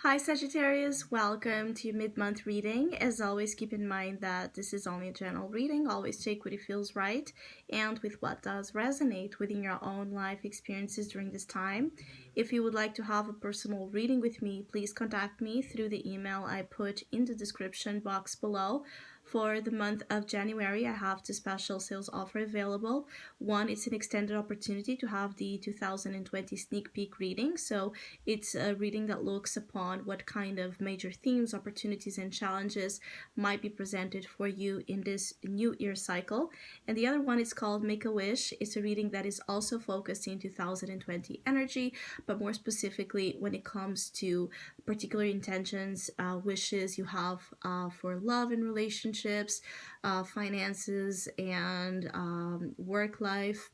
Hi Sagittarius, welcome to your mid-month reading. As always, keep in mind that this is only a general reading. Always take what it feels right and with what does resonate within your own life experiences during this time. If you would like to have a personal reading with me, please contact me through the email I put in the description box below. For the month of January, I have two special sales offers available. One, it's an extended opportunity to have the 2020 sneak peek reading. So it's a reading that looks upon what kind of major themes, opportunities, and challenges might be presented for you in this new year cycle. And the other one is called Make a Wish. It's a reading that is also focused in 2020 energy, but more specifically when it comes to particular intentions, wishes you have for love and relationships, finances, and work life,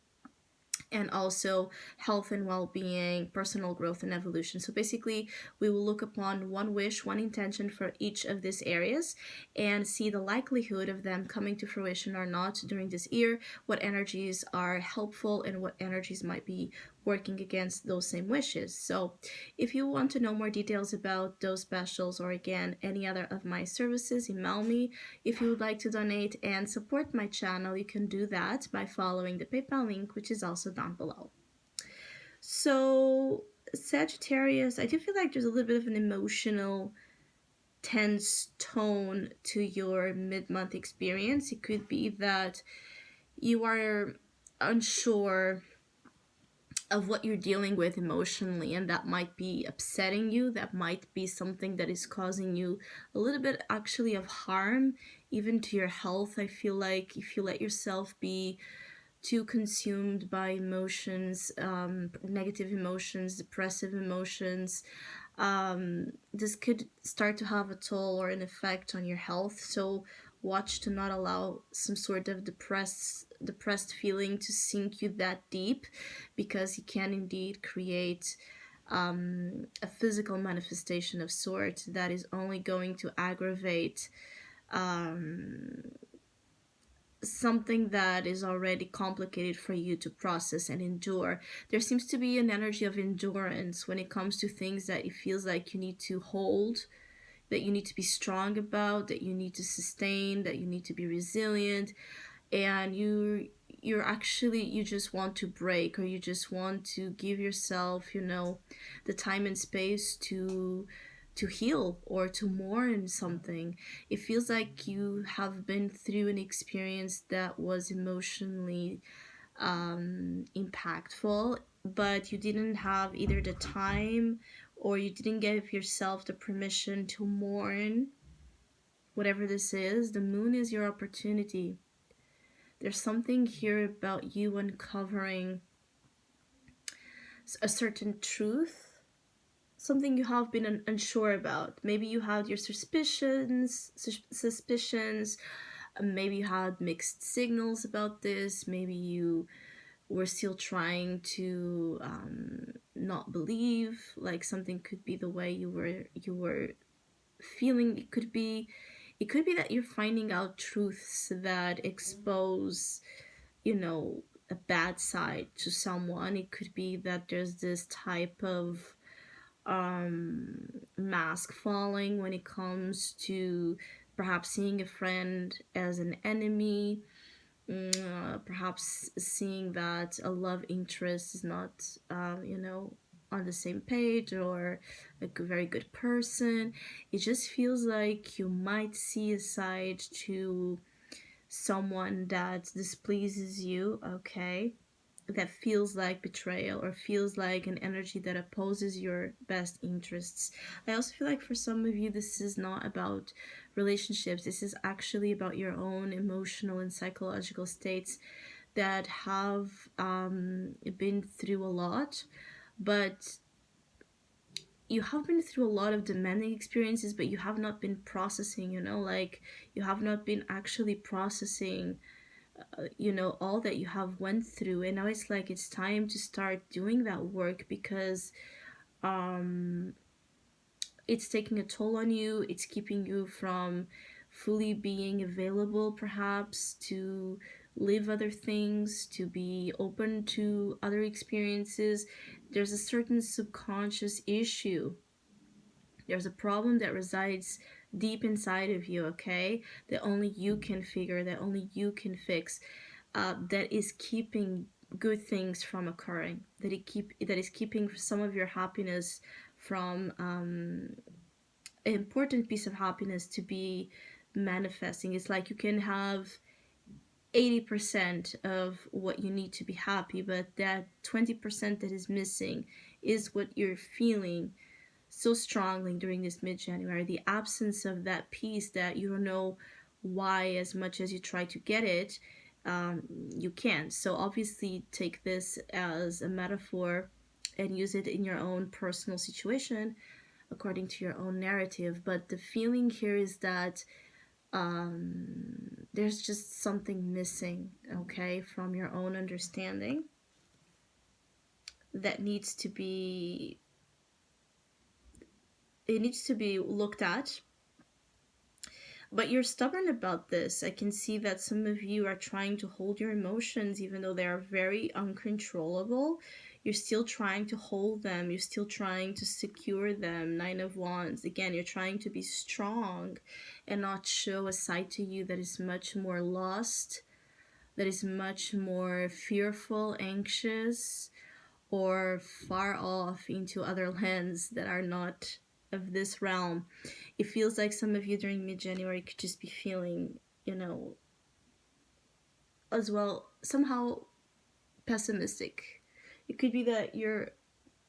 and also health and well-being, personal growth and evolution. So basically, we will look upon one wish, one intention for each of these areas and see the likelihood of them coming to fruition or not during this year, what energies are helpful and what energies might be working against those same wishes. So if you want to know more details about those specials or again any other of my services, email me. If you would like to donate and support my channel, you can do that by following the PayPal link, which is also down below. So Sagittarius, I do feel like there's a little bit of an emotional tense tone to your mid-month experience. It could be that you are unsure of what you're dealing with emotionally, and that might be upsetting you. That might be something that is causing you a little bit actually of harm, even to your health. I feel like if you let yourself be too consumed by emotions, negative emotions, depressive emotions, this could start to have a toll or an effect on your health. So watch to not allow some sort of depressed feeling to sink you that deep, because it can indeed create a physical manifestation of sort that is only going to aggravate um, something that is already complicated for you to process and endure. There seems to be an energy of endurance when it comes to things that it feels like you need to hold, that you need to be strong about, that you need to sustain, that you need to be resilient, and you just want to break, or you just want to give yourself, the time and space to heal or to mourn something. It feels like you have been through an experience that was emotionally impactful, but you didn't have either the time or you didn't give yourself the permission to mourn whatever this is. The moon is your opportunity. There's something here about you uncovering a certain truth, something you have been unsure about. Maybe you had your suspicions. Maybe you had mixed signals about this. Maybe you were still trying to not believe. Like something could be the way you were feeling. It could be that you're finding out truths that expose, a bad side to someone. It could be that there's this type of mask falling when it comes to perhaps seeing a friend as an enemy, perhaps seeing that a love interest is not, on the same page, or a very good person. It just feels like you might see a side to someone that displeases you, okay? That feels like betrayal or feels like an energy that opposes your best interests. I also feel like for some of you, this is not about relationships. This is actually about your own emotional and psychological states that have been through a lot, but you have been through a lot of demanding experiences, but you have not been processing, like you have not been actually processing all that you have went through. And now it's like it's time to start doing that work, because um it's taking a toll on you. It's keeping you from fully being available, perhaps, to live other things, to be open to other experiences. There's a certain subconscious issue There's a problem that resides deep inside of you, okay? That only you can figure, that only you can fix, that is keeping good things from occurring, that is keeping some of your happiness from an important piece of happiness to be manifesting. It's like you can have 80% of what you need to be happy, but that 20% that is missing is what you're feeling so strongly during this mid January. The absence of that piece that you don't know why, as much as you try to get it, you can't. So, obviously, take this as a metaphor and use it in your own personal situation according to your own narrative. But the feeling here is that there's just something missing, okay, from your own understanding that needs to be, it needs to be looked at. But you're stubborn about this. I can see that some of you are trying to hold your emotions even though they are very uncontrollable. You're still trying to hold them. You're still trying to secure them. Nine of Wands. Again, you're trying to be strong and not show a side to you that is much more lost, that is much more fearful, anxious, or far off into other lands that are not of this realm. It feels like some of you during mid-January could just be feeling, as well, somehow pessimistic. It could be that you're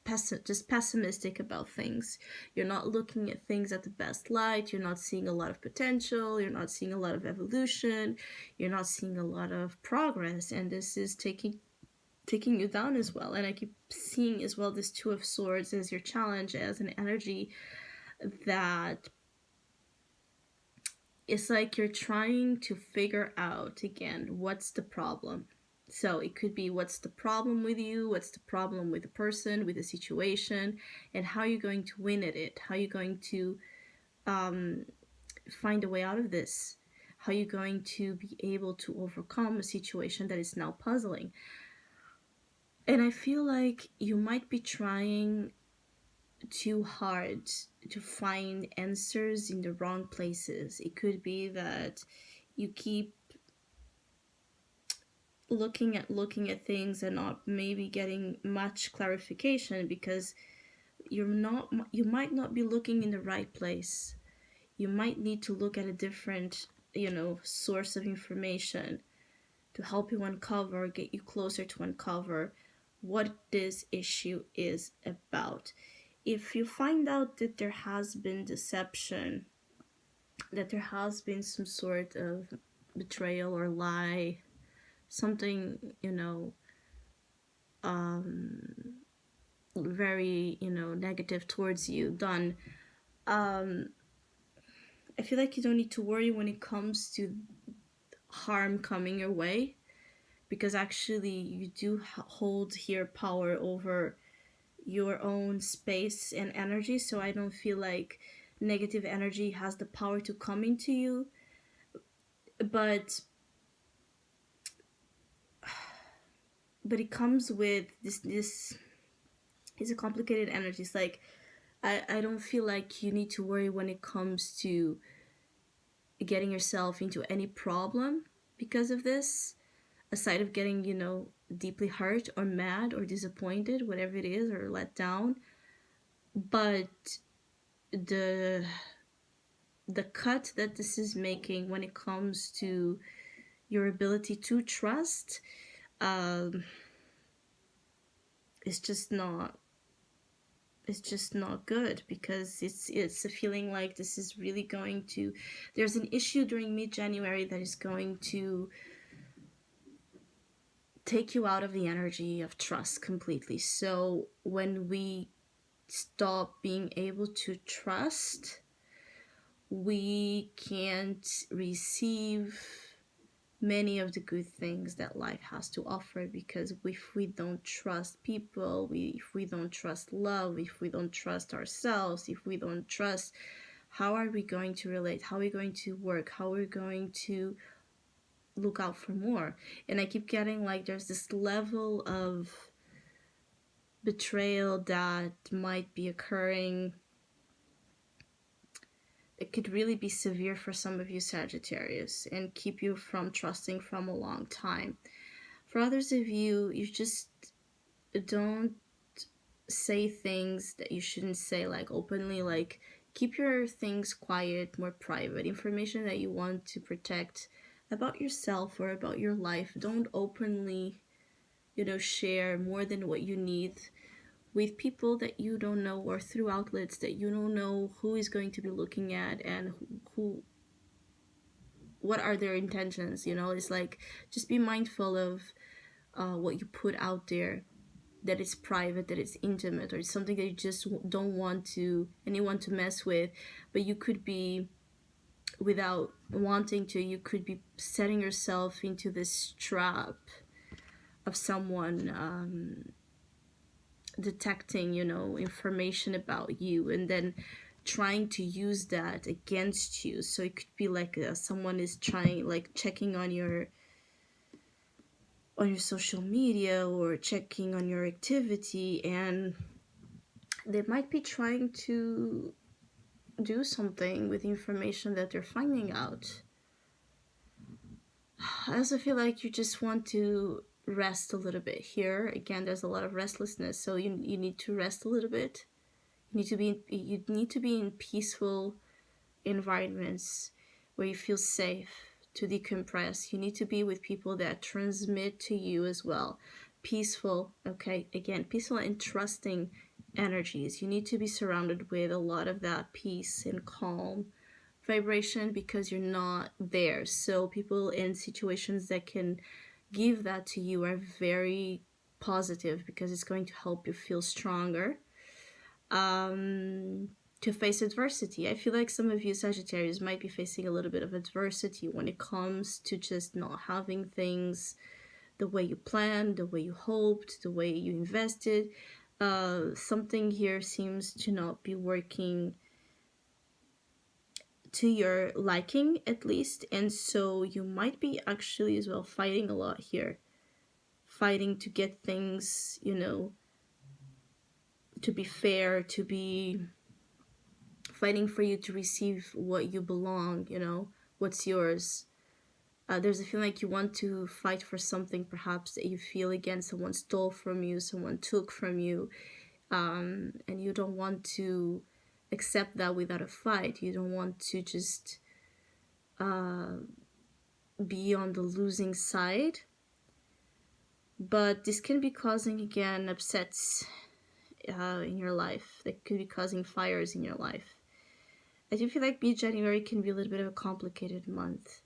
just pessimistic about things. You're not looking at things at the best light. You're not seeing a lot of potential. You're not seeing a lot of evolution. You're not seeing a lot of progress. And this is taking you down as well. And I keep seeing as well this Two of Swords as your challenge, as an energy that it's like you're trying to figure out again what's the problem. So it could be what's the problem with you, what's the problem with the person, with the situation, and how you're going to win at it, how you're going to find a way out of this, how you're going to be able to overcome a situation that is now puzzling. And I feel like you might be trying too hard to find answers in the wrong places. It could be that you keep looking at things and not maybe getting much clarification because you might not be looking in the right place. You might need to look at a different, source of information to help you uncover, get you closer to uncover what this issue is about. If you find out that there has been deception, that there has been some sort of betrayal or lie, something, very, negative towards you done, I feel like you don't need to worry when it comes to harm coming your way, because actually you do hold here power over your own space and energy. So I don't feel like negative energy has the power to come into you. But it comes with this is a complicated energy. It's like I don't feel like you need to worry when it comes to getting yourself into any problem because of this, aside of getting, deeply hurt or mad or disappointed, whatever it is, or let down. But the cut that this is making when it comes to your ability to trust, it's just not good, because it's a feeling like this is really going to, there's an issue during mid-January that is going to take you out of the energy of trust completely. So when we stop being able to trust, we can't receive many of the good things that life has to offer, because if we don't trust people, if we don't trust love, if we don't trust ourselves, if we don't trust, how are we going to relate? How are we going to work? How are we going to look out for more? And I keep getting like there's this level of betrayal that might be occurring it could really be severe for some of you Sagittarius and keep you from trusting from a long time. For others of you, you just don't say things that you shouldn't say, like openly. Like, keep your things quiet, more private. Information that you want to protect about yourself or about your life, don't openly, share more than what you need with people that you don't know, or through outlets that you don't know who is going to be looking at, and who what are their intentions. It's like, just be mindful of what you put out there, that it's private, that it's intimate, or it's something that you just don't want to anyone to mess with. But you could be, without wanting to, you could be setting yourself into this trap of someone detecting, information about you, and then trying to use that against you. So it could be like, someone is trying, like, checking on your social media, or checking on your activity, and they might be trying to do something with information that they're finding out. I also feel like you just want to rest a little bit here. Again, there's a lot of restlessness, so you need to rest a little bit. You need to be in peaceful environments where you feel safe to decompress. You need to be with people that transmit to you as well. Peaceful, okay? Again, peaceful and trusting energies. You need to be surrounded with a lot of that peace and calm vibration, because you're not there. So people in situations that can give that to you are very positive, because it's going to help you feel stronger to face adversity. I feel like some of you Sagittarius might be facing a little bit of adversity when it comes to just not having things the way you planned, the way you hoped, the way you invested. Something here seems to not be working to your liking, at least, and so you might be actually as well fighting a lot here, fighting to get things, to be fair, to be fighting for you to receive what you belong, what's yours. There's a feeling like you want to fight for something, perhaps, that you feel, again, someone stole from you, someone took from you, and you don't want to accept that without a fight. You don't want to just be on the losing side. But this can be causing, again, upsets in your life. That could be causing fires in your life. I do feel like January can be a little bit of a complicated month.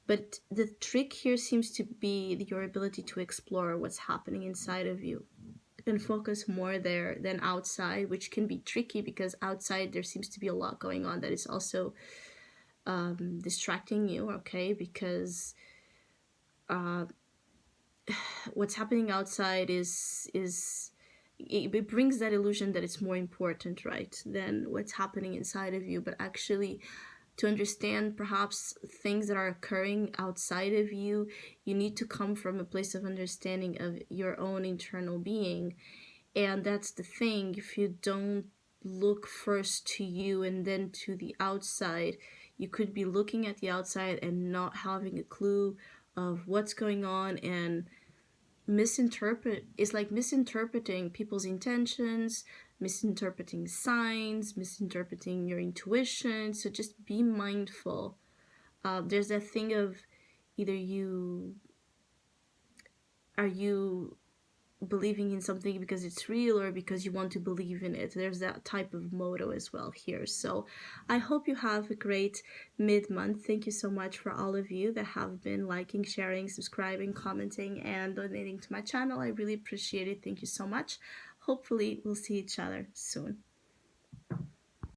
But the trick here seems to be your ability to explore what's happening inside of you and focus more there than outside, which can be tricky, because outside there seems to be a lot going on that is also distracting you, okay? Because what's happening outside is it brings that illusion that it's more important, right, than what's happening inside of you. But actually, to understand perhaps things that are occurring outside of you, you need to come from a place of understanding of your own internal being. And that's the thing. If you don't look first to you and then to the outside, you could be looking at the outside and not having a clue of what's going on, and misinterpreting people's intentions, misinterpreting signs, misinterpreting your intuition. So just be mindful. There's that thing of, either are you believing in something because it's real, or because you want to believe in it. There's that type of motto as well here. So I hope you have a great mid-month. Thank you so much for all of you that have been liking, sharing, subscribing, commenting, and donating to my channel. I really appreciate it. Thank you so much. Hopefully we'll see each other soon.